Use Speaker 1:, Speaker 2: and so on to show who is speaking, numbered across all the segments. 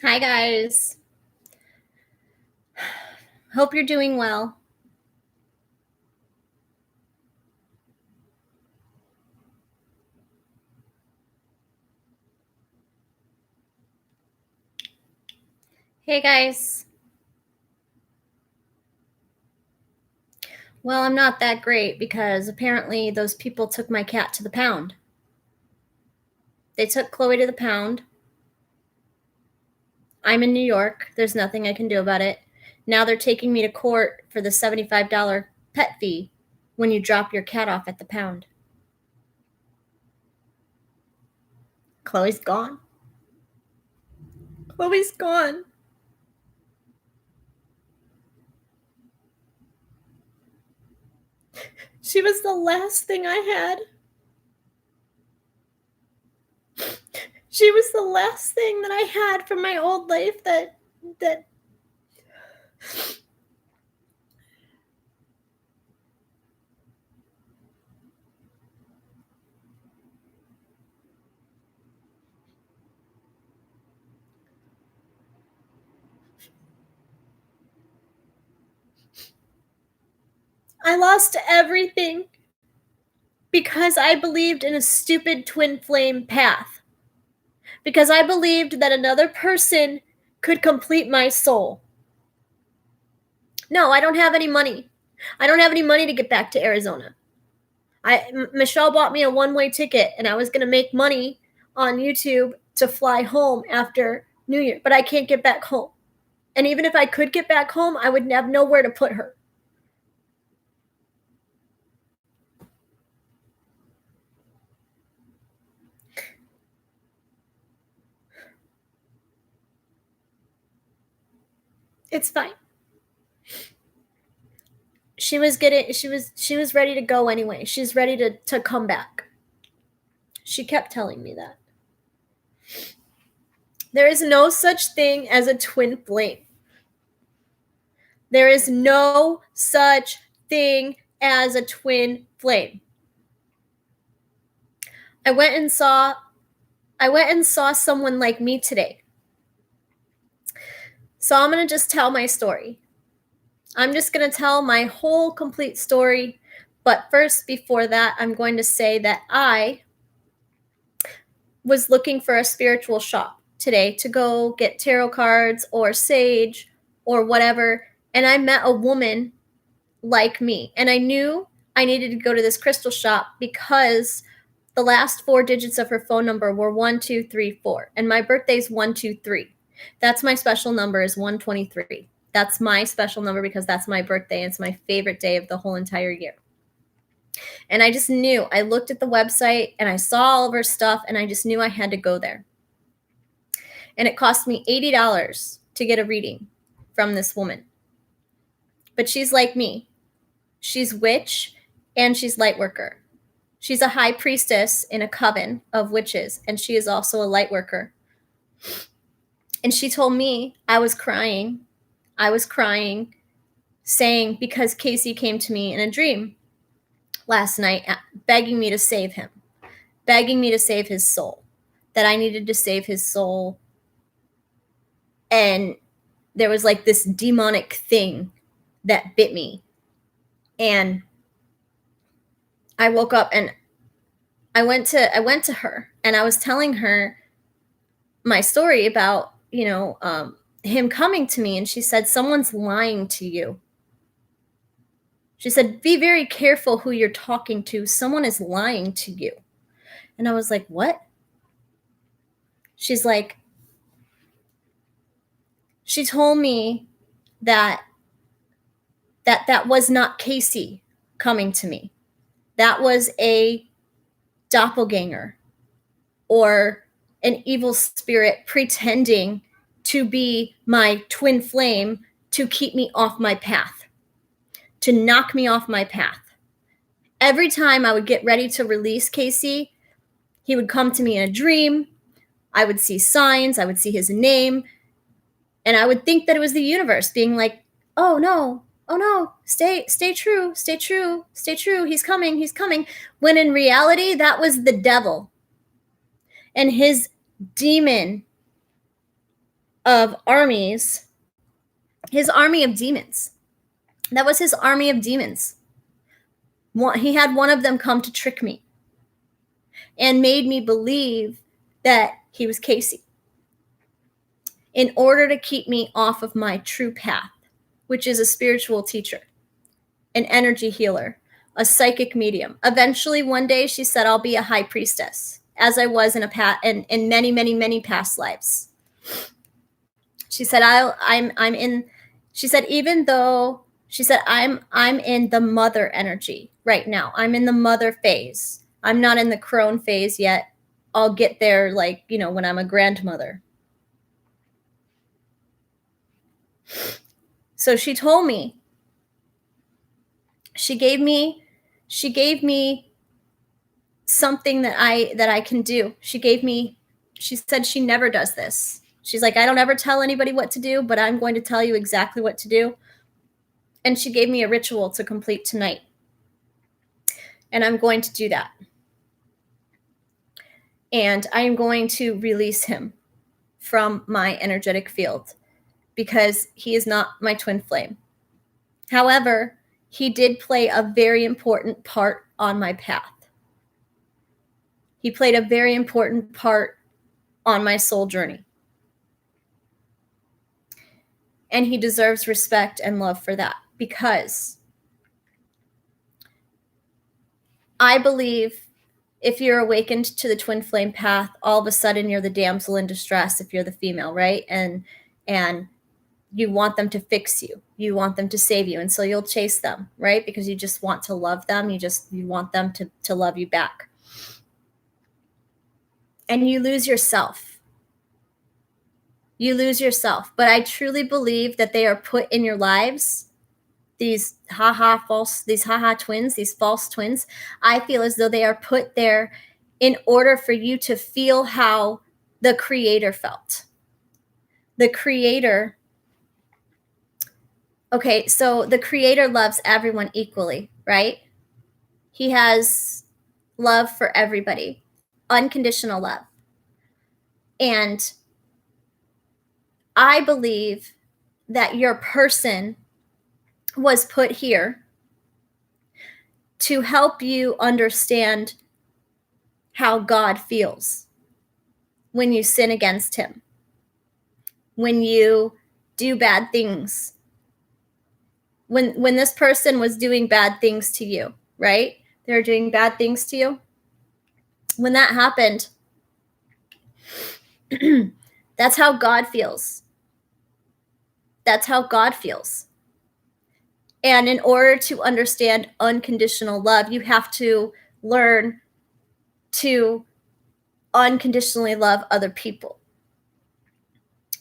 Speaker 1: Hi, guys. Hope you're doing well. Hey, guys. Well, I'm not that great because apparently those people took my cat to the pound. They took Chloe to the pound. I'm in New York. There's nothing I can do about it. Now they're taking me to court for the $75 pet fee when you drop your cat off at the pound. Chloe's gone. Chloe's gone. She was the last thing I had. She was the last thing that I had from my old life that I lost everything because I believed in a stupid twin flame path. Because I believed that another person could complete my soul. No, I don't have any money. I don't have any money to get back to Arizona. Michelle bought me a one-way ticket, and I was going to make money on YouTube to fly home after New Year, but I can't get back home. And even if I could get back home, I would have nowhere to put her. It's fine. She was ready to go anyway. She's ready to come back. She kept telling me that. There is no such thing as a twin flame. There is no such thing as a twin flame. I went and saw someone like me today. So I'm going to just tell my story. I'm just going to tell my whole complete story. But first, before that, I'm going to say that I was looking for a spiritual shop today to go get tarot cards or sage or whatever. And I met a woman like me. And I knew I needed to go to this crystal shop because the last 4 digits of her phone number were 1234. And my birthday's 123. That's my special number, is 123. That's my special number because that's my birthday. It's my favorite day of the whole entire year. And I just knew. I looked at the website and I saw all of her stuff and I just knew I had to go there. And it cost me $80 to get a reading from this woman. But she's like me. She's witch and she's light worker. She's a high priestess in a coven of witches, and she is also a light worker. And she told me I was crying, saying because Casey came to me in a dream last night, begging me to save him, begging me to save his soul, that I needed to save his soul. And there was like this demonic thing that bit me. And I woke up and I went to her and I was telling her my story about, him coming to me. And she said, someone's lying to you. She said, be very careful who you're talking to. Someone is lying to you. And I was like, what? She's like, she told me that was not Casey coming to me. That was a doppelganger or an evil spirit pretending to be my twin flame to keep me off my path, to knock me off my path. Every time I would get ready to release Casey, he would come to me in a dream. I would see signs. I would see his name. And I would think that it was the universe being like, oh no, stay true, stay true, stay true. He's coming. When in reality, that was the devil and his demon of armies, his army of demons. That was his army of demons. He had one of them come to trick me and made me believe that he was Casey in order to keep me off of my true path, which is a spiritual teacher, an energy healer, a psychic medium. Eventually, one day, she said, I'll be a high priestess, as I was in many, many, many past lives. She said, I'm in. She said, even though she said, I'm in the mother energy right now. I'm in the mother phase. I'm not in the crone phase yet. I'll get there, like, when I'm a grandmother. So she told me, she gave me something that I can do. She said she never does this. She's like, I don't ever tell anybody what to do, but I'm going to tell you exactly what to do. And she gave me a ritual to complete tonight. And I'm going to do that. And I am going to release him from my energetic field because he is not my twin flame. However, he did play a very important part on my path. He played a very important part on my soul journey. And he deserves respect and love for that, because I believe if you're awakened to the twin flame path, all of a sudden you're the damsel in distress if you're the female, right? And you want them to fix you. You want them to save you. And so you'll chase them, right? Because you just want to love them. You want them to love you back. And you lose yourself. You lose yourself. But I truly believe that they are put in your lives, these twins, these false twins. I feel as though they are put there in order for you to feel how the Creator felt. The Creator. Okay, so the Creator loves everyone equally, right? He has love for everybody, unconditional love. And I believe that your person was put here to help you understand how God feels when you sin against him, when you do bad things. When this person was doing bad things to you, right? They were doing bad things to you. When that happened, that's how God feels. That's how God feels. And in order to understand unconditional love, you have to learn to unconditionally love other people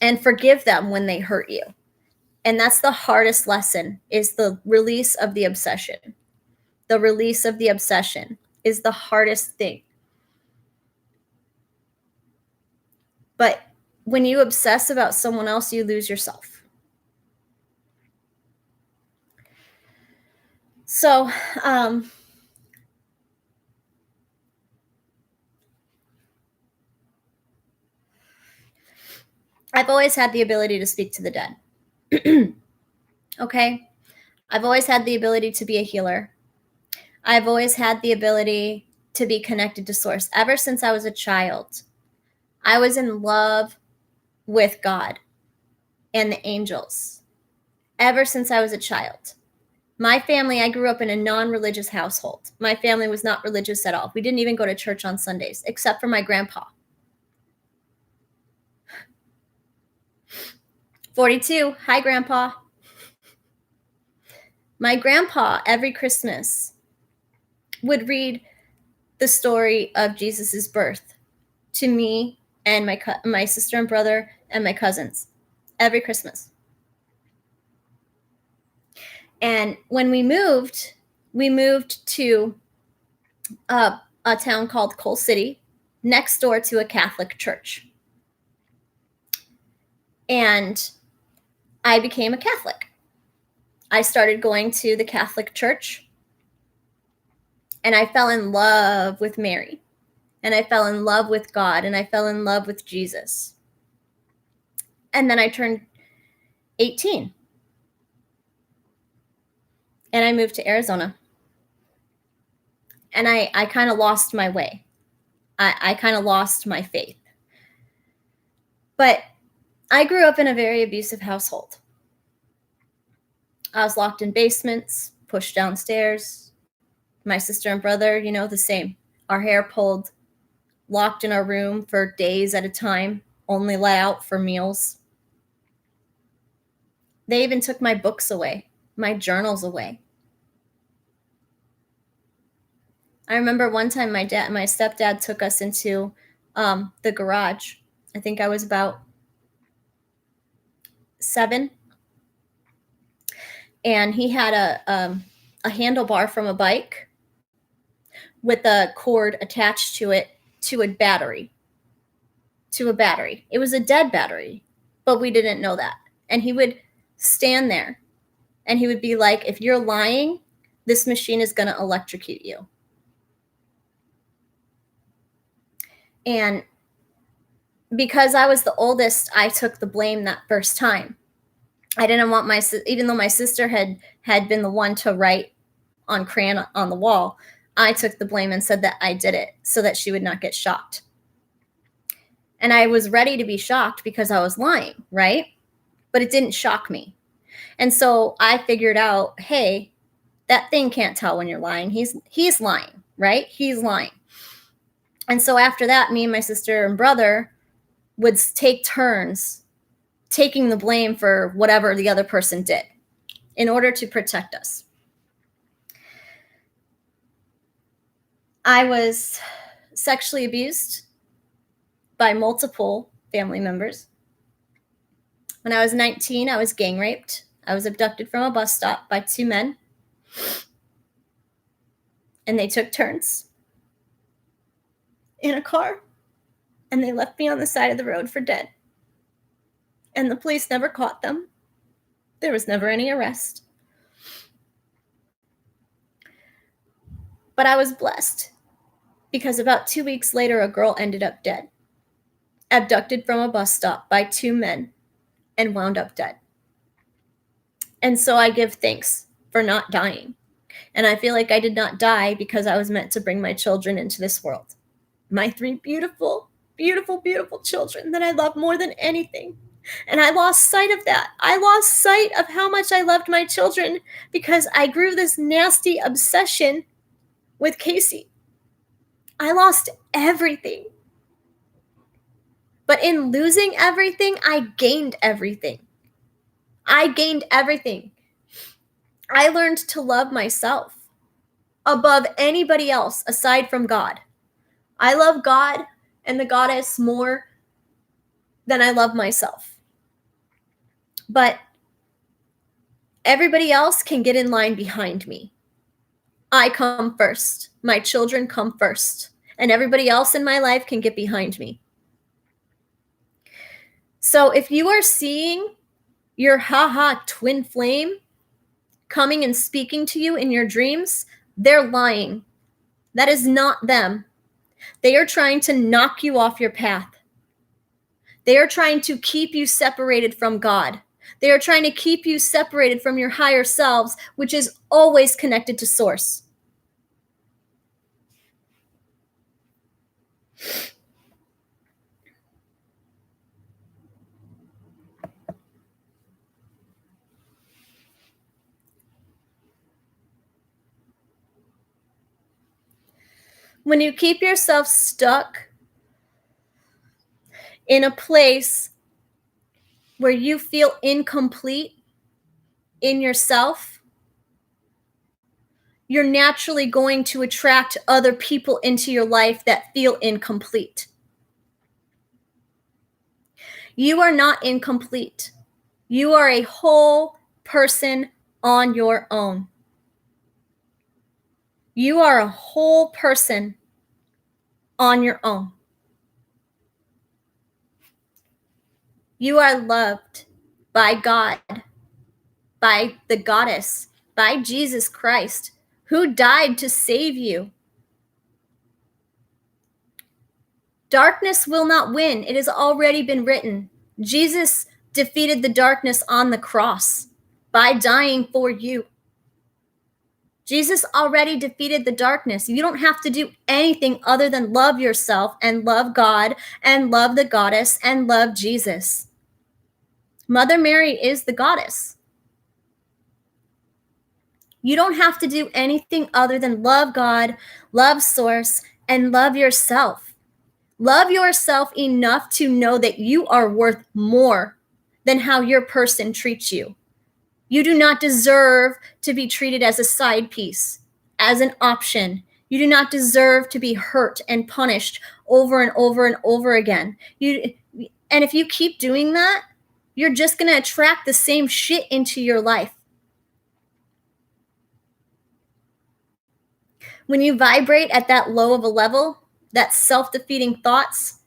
Speaker 1: and forgive them when they hurt you. And that's the hardest lesson, is the release of the obsession. The release of the obsession is the hardest thing. But when you obsess about someone else, you lose yourself. So, I've always had the ability to speak to the dead. Okay? I've always had the ability to be a healer. I've always had the ability to be connected to source. Ever since I was a child, I was in love with God and the angels. Ever since I was a child. My family, I grew up in a non-religious household. My family was not religious at all. We didn't even go to church on Sundays, except for my grandpa. 42. Hi, Grandpa. My grandpa, every Christmas, would read the story of Jesus's birth to me and my sister and brother and my cousins every Christmas. And when we moved to a town called Coal City, next door to a Catholic church. And I became a Catholic. I started going to the Catholic church, and I fell in love with Mary, and I fell in love with God, and I fell in love with Jesus. And then I turned 18 and I moved to Arizona. And I kind of lost my way. I kind of lost my faith. But I grew up in a very abusive household. I was locked in basements, pushed downstairs. My sister and brother, the same. Our hair pulled, locked in our room for days at a time, only let out for meals. They even took my books away, my journals away. I remember one time my stepdad took us into the garage. I think I was about 7. And he had a handlebar from a bike with a cord attached to it to a battery. It was a dead battery, but we didn't know that. And he would stand there and he would be like, if you're lying, this machine is going to electrocute you. And because I was the oldest, I took the blame that first time. I didn't want even though my sister had been the one to write on crayon on the wall, I took the blame and said that I did it so that she would not get shocked. And I was ready to be shocked because I was lying, right? But it didn't shock me. And so I figured out, hey, that thing can't tell when you're lying. He's lying, right? He's lying. And so after that, me and my sister and brother would take turns taking the blame for whatever the other person did in order to protect us. I was sexually abused by multiple family members. When I was 19, I was gang raped. I was abducted from a bus stop by 2 men. And they took turns in a car. And they left me on the side of the road for dead. And the police never caught them. There was never any arrest. But I was blessed because about 2 weeks later, a girl ended up dead, abducted from a bus stop by 2 men and wound up dead. And so I give thanks for not dying. And I feel like I did not die because I was meant to bring my children into this world. My 3 beautiful, beautiful, beautiful children that I love more than anything. And I lost sight of that. I lost sight of how much I loved my children because I grew this nasty obsession with Casey. I lost everything. But in losing everything, I gained everything. I gained everything. I learned to love myself above anybody else aside from God. I love God and the goddess more than I love myself. But everybody else can get in line behind me. I come first. My children come first. And everybody else in my life can get behind me. So if you are seeing your twin flame coming and speaking to you in your dreams, they're lying. That is not them. They are trying to knock you off your path. They are trying to keep you separated from God. They are trying to keep you separated from your higher selves, which is always connected to source. When you keep yourself stuck in a place where you feel incomplete in yourself, you're naturally going to attract other people into your life that feel incomplete. You are not incomplete. You are a whole person on your own. You are a whole person on your own. You are loved by God, by the goddess, by Jesus Christ, who died to save you. Darkness will not win. It has already been written. Jesus defeated the darkness on the cross by dying for you. Jesus already defeated the darkness. You don't have to do anything other than love yourself and love God and love the goddess and love Jesus. Mother Mary is the goddess. You don't have to do anything other than love God, love Source, and love yourself. Love yourself enough to know that you are worth more than how your person treats you. You do not deserve to be treated as a side piece, as an option. You do not deserve to be hurt and punished over and over and over again. And if you keep doing that, you're just going to attract the same shit into your life. When you vibrate at that low of a level, that self-defeating thoughts,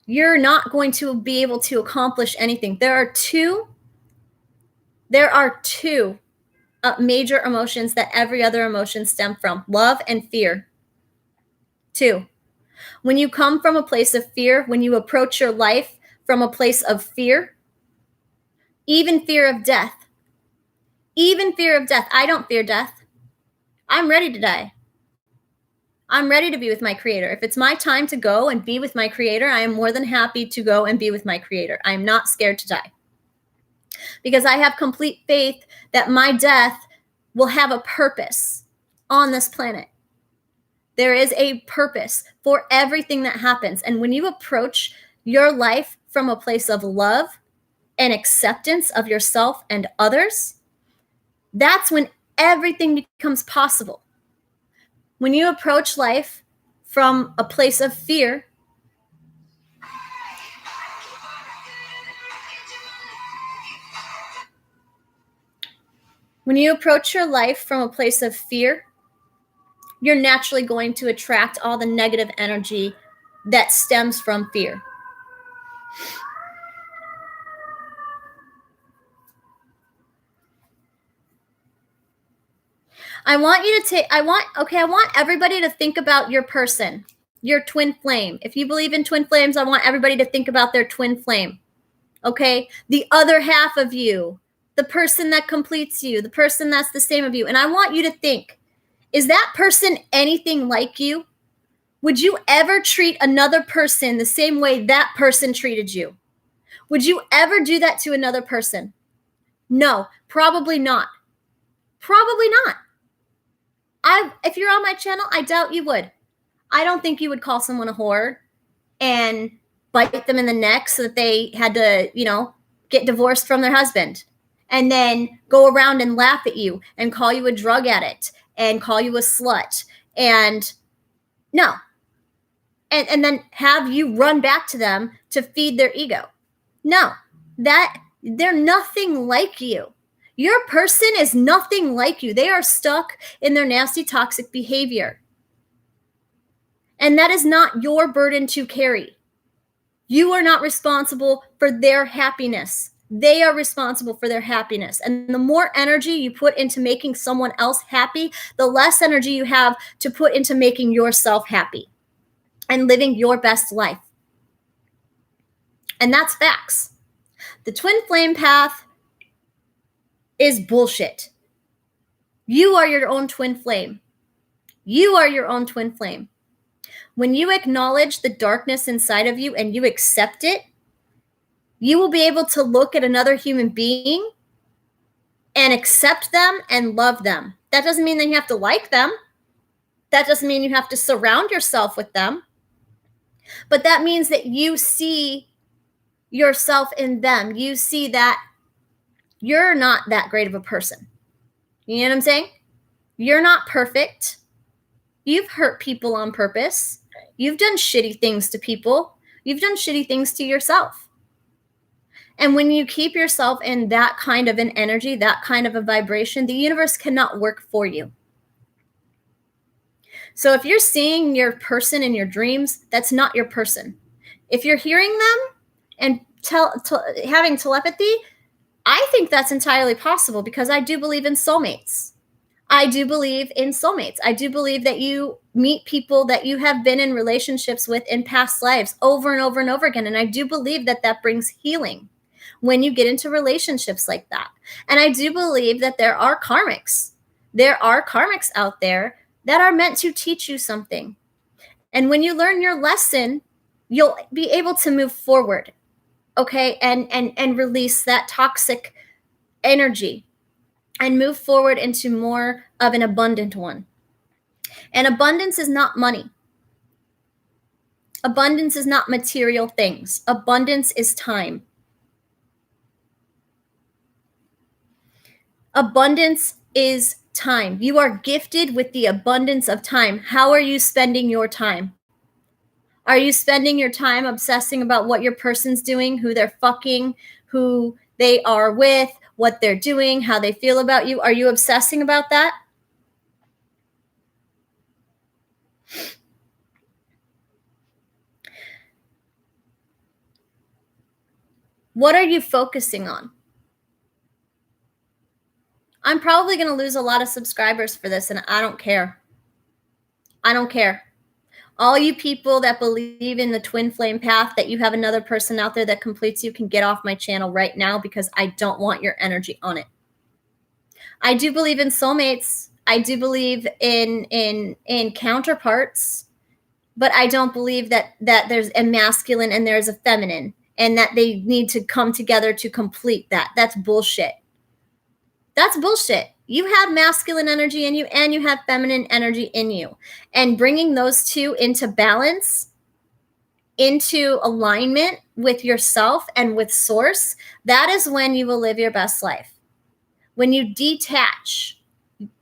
Speaker 1: you're not going to be able to accomplish anything. There are two major emotions that every other emotion stem from: love and fear. 2. When you come from a place of fear, when you approach your life from a place of fear, even fear of death, I don't fear death. I'm ready to die. I'm ready to be with my Creator. If it's my time to go and be with my Creator, I am more than happy to go and be with my Creator. I am not scared to die, because I have complete faith that my death will have a purpose on this planet. There is a purpose for everything that happens. And when you approach your life from a place of love and acceptance of yourself and others, that's when everything becomes possible. When you approach life from a place of fear, you're naturally going to attract all the negative energy that stems from fear. I want everybody to think about your person, your twin flame. If you believe in twin flames, I want everybody to think about their twin flame. Okay? The other half of you, the person that completes you, the person that's the same of you. And I want you to think, is that person anything like you? Would you ever treat another person the same way that person treated you? Would you ever do that to another person? No, probably not. Probably not. If you're on my channel, I doubt you would. I don't think you would call someone a whore and bite them in the neck so that they had to, get divorced from their husband, and then go around and laugh at you and call you a drug addict and call you a slut. And no. And then have you run back to them to feed their ego. No, they're nothing like you. Your person is nothing like you. They are stuck in their nasty, toxic behavior. And that is not your burden to carry. You are not responsible for their happiness. They are responsible for their happiness. And the more energy you put into making someone else happy, the less energy you have to put into making yourself happy and living your best life. And that's facts. The twin flame path is bullshit. You are your own twin flame. You are your own twin flame. When you acknowledge the darkness inside of you and you accept it, you will be able to look at another human being and accept them and love them. That doesn't mean that you have to like them. That doesn't mean you have to surround yourself with them. But that means that you see yourself in them. You see that you're not that great of a person. You know what I'm saying? You're not perfect. You've hurt people on purpose. You've done shitty things to people. You've done shitty things to yourself. And when you keep yourself in that kind of an energy, that kind of a vibration, the universe cannot work for you. So if you're seeing your person in your dreams, that's not your person. If you're hearing them and having telepathy, I think that's entirely possible, because I do believe in soulmates. I do believe in soulmates. I do believe that you meet people that you have been in relationships with in past lives over and over and over again. And I do believe that that brings healing. when you get into relationships like that. And I do believe that there are karmics. There are karmics out there that are meant to teach you something. And when you learn your lesson, you'll be able to move forward, okay, and release that toxic energy and move forward into more of an abundant one. And abundance is not money. Abundance is not material things. Abundance is time. Abundance is time. You are gifted with the abundance of time. How are you spending your time? Are you spending your time obsessing about what your person's doing, who they're fucking, who they are with, what they're doing, how they feel about you? Are you obsessing about that? What are you focusing on? I'm probably going to lose a lot of subscribers for this, and I don't care. I don't care. All you people that believe in the twin flame path, that you have another person out there that completes you, can get off my channel right now because I don't want your energy on it. I do believe in soulmates. I do believe in counterparts, but I don't believe that there's a masculine and there's a feminine and that they need to come together to complete that. That's bullshit. That's bullshit. You have masculine energy in you and you have feminine energy in you. And bringing those two into balance, into alignment with yourself and with source, that is when you will live your best life. When you detach,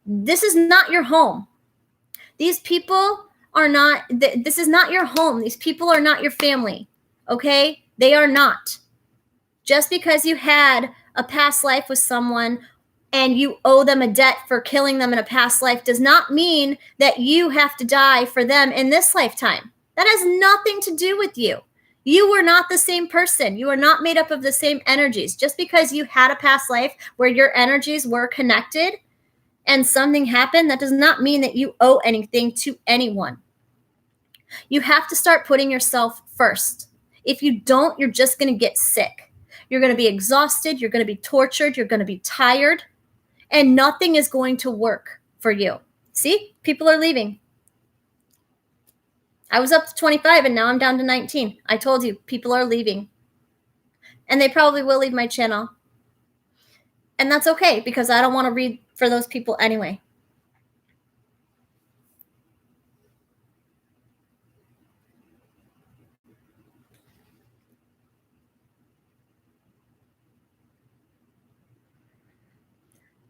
Speaker 1: this is not your home. These people are not, this is not your home. These people are not your family, okay? They are not. Just because you had a past life with someone and you owe them a debt for killing them in a past life does not mean that you have to die for them in this lifetime. That has nothing to do with you. You were not the same person. You are not made up of the same energies. Just because you had a past life where your energies were connected and something happened, that does not mean that you owe anything to anyone. You have to start putting yourself first. If you don't, you're just going to get sick. You're going to be exhausted. You're going to be tortured. You're going to be tired. And nothing is going to work for you. See, people are leaving. I was up to 25 and now I'm down to 19. I told you, people are leaving. And they probably will leave my channel. And that's okay because I don't want to read for those people anyway.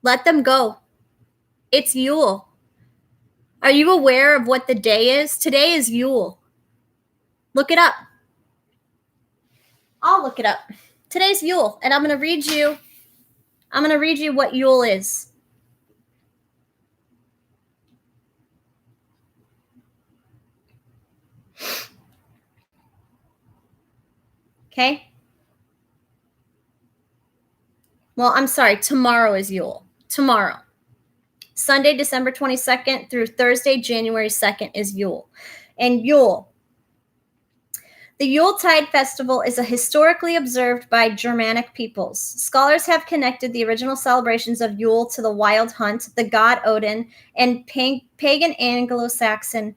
Speaker 1: Let them go. It's Yule. Are you aware of what the day is? Today is Yule. Look it up. I'll look it up. Today's Yule, and I'm going to read you what Yule is. Okay? Well, I'm sorry. Tomorrow is Yule. Tomorrow. Sunday, December 22nd through Thursday, January 2nd is Yule. And Yule, the Yuletide festival is a historically observed by Germanic peoples. Scholars have connected the original celebrations of Yule to the wild hunt, the god Odin, and pagan Anglo-Saxon,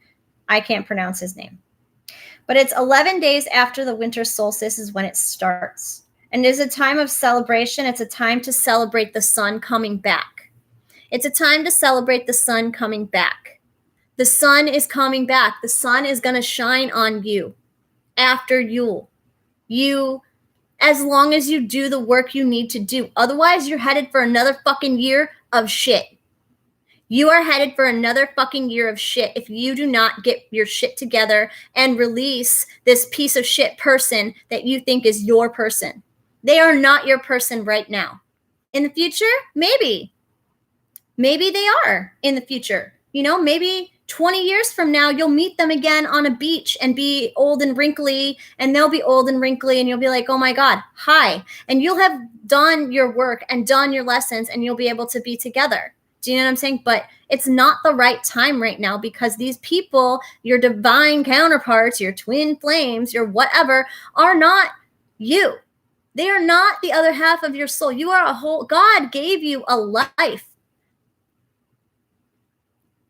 Speaker 1: I can't pronounce his name. But it's 11 days after the winter solstice is when it starts. And it is a time of celebration. It's a time to celebrate the sun coming back. It's a time to celebrate the sun coming back. The sun is coming back. The sun is going to shine on you after Yule. As long as you do the work you need to do. Otherwise, you're headed for another fucking year of shit. You are headed for another fucking year of shit if you do not get your shit together and release this piece of shit person that you think is your person. They are not your person right now. In the future, maybe. Maybe they are in the future. You know, maybe 20 years from now, you'll meet them again on a beach and be old and wrinkly, and they'll be old and wrinkly, and you'll be like, oh my God, hi. And you'll have done your work and done your lessons, and you'll be able to be together. Do you know what I'm saying? But it's not the right time right now because these people, your divine counterparts, your twin flames, your whatever, are not you. They are not the other half of your soul. You are a whole. God gave you a life.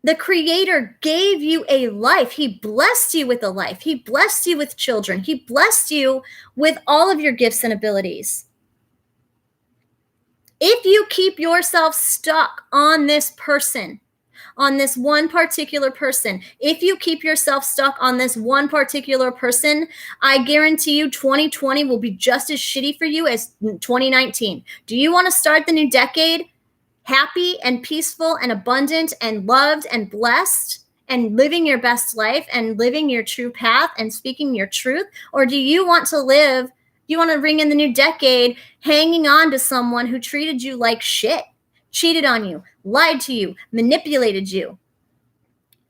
Speaker 1: The Creator gave you a life. He blessed you with a life. He blessed you with children. He blessed you with all of your gifts and abilities. If you keep yourself stuck on this person, on this one particular person, if you keep yourself stuck on this one particular person, I guarantee you 2020 will be just as shitty for you as 2019. Do you want to start the new decade happy and peaceful and abundant and loved and blessed and living your best life and living your true path and speaking your truth? Or do you want to ring in the new decade hanging on to someone who treated you like shit, cheated on you, lied to you, manipulated you?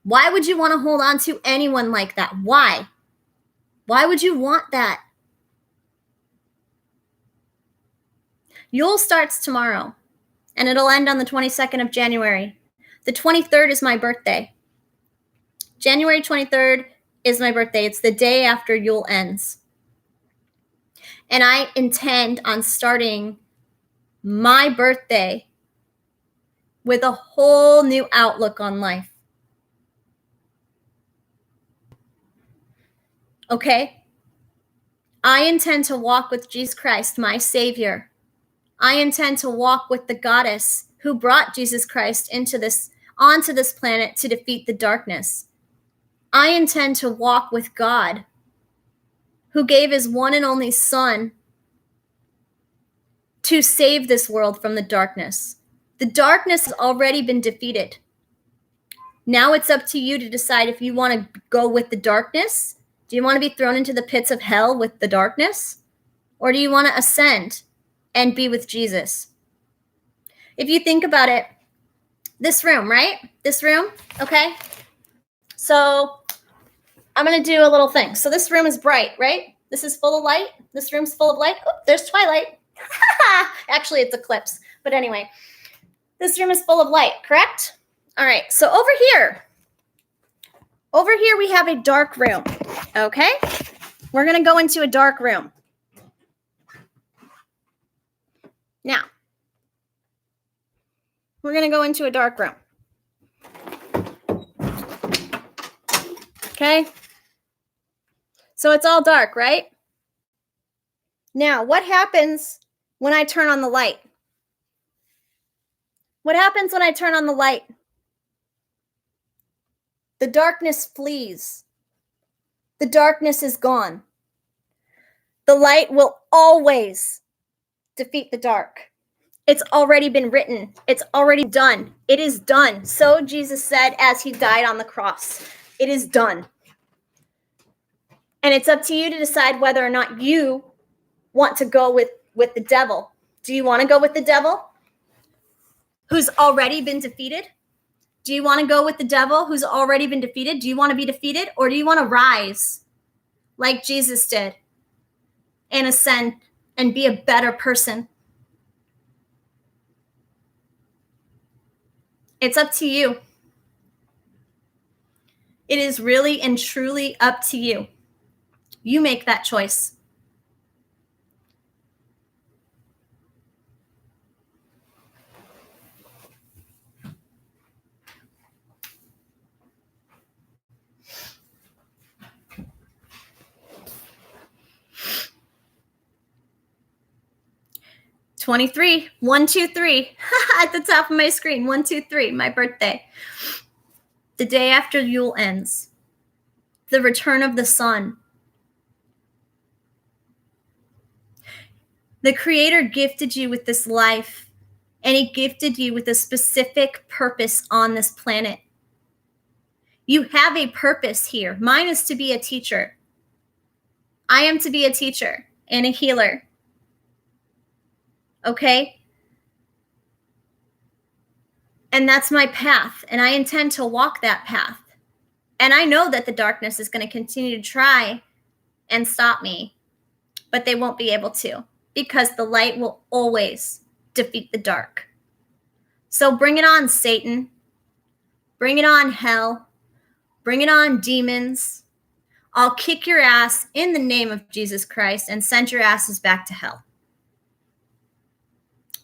Speaker 1: Why would you want to hold on to anyone like that? Why? Why would you want that? Yule starts tomorrow, and it'll end on the 22nd of January. The 23rd is my birthday. January 23rd is my birthday. It's the day after Yule ends. And I intend on starting my birthday with a whole new outlook on life. Okay? I intend to walk with Jesus Christ, my Savior. I intend to walk with the goddess who brought Jesus Christ onto this planet to defeat the darkness. I intend to walk with God, who gave his one and only Son to save this world from the darkness. The darkness has already been defeated. Now it's up to you to decide if you want to go with the darkness. Do you want to be thrown into the pits of hell with the darkness? Or do you want to ascend and be with Jesus? If you think about it, this room, right? This room, okay? So I'm going to do a little thing. So this room is bright, right? This is full of light. This room's full of light. Oh, there's twilight. Actually, it's eclipse. But anyway, this room is full of light, correct? All right, so over here we have a dark room, okay? We're going to go into a dark room. Now, we're going to go into a dark room. Okay? So it's all dark, right? Now, what happens when I turn on the light? What happens when I turn on the light? The darkness flees. The darkness is gone. The light will always defeat the dark. It's already been written. It's already done. It is done. So Jesus said as he died on the cross. It is done. And it's up to you to decide whether or not you want to go with the devil. Do you want to go with the devil who's already been defeated? Do you want to go with the devil who's already been defeated? Do you want to be defeated? Or do you want to rise like Jesus did and ascend and be a better person? It's up to you. It is really and truly up to you. You make that choice. '23, 1, 2, 3, at the top of my screen, 1, 2, 3, my birthday. The day after Yule ends, the return of the sun. The Creator gifted you with this life, and he gifted you with a specific purpose on this planet. You have a purpose here. Mine is to be a teacher. I am to be a teacher and a healer. Okay? And that's my path, and I intend to walk that path. And I know that the darkness is going to continue to try and stop me, but they won't be able to, because the light will always defeat the dark. So bring it on, Satan. Bring it on, hell. Bring it on, demons. I'll kick your ass in the name of Jesus Christ and send your asses back to hell.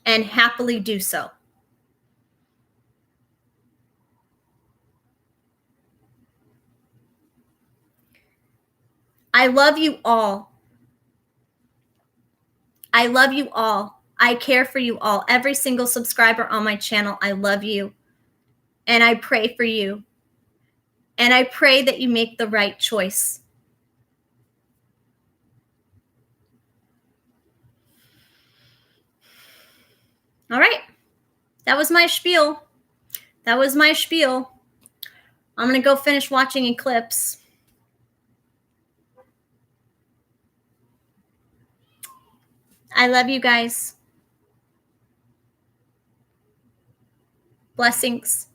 Speaker 1: and happily do so. I love you all. I love you all. I care for you all. Every single subscriber on my channel, I love you. And I pray for you. And I pray that you make the right choice. All right. That was my spiel. That was my spiel. I'm going to go finish watching Eclipse. I love you guys. Blessings.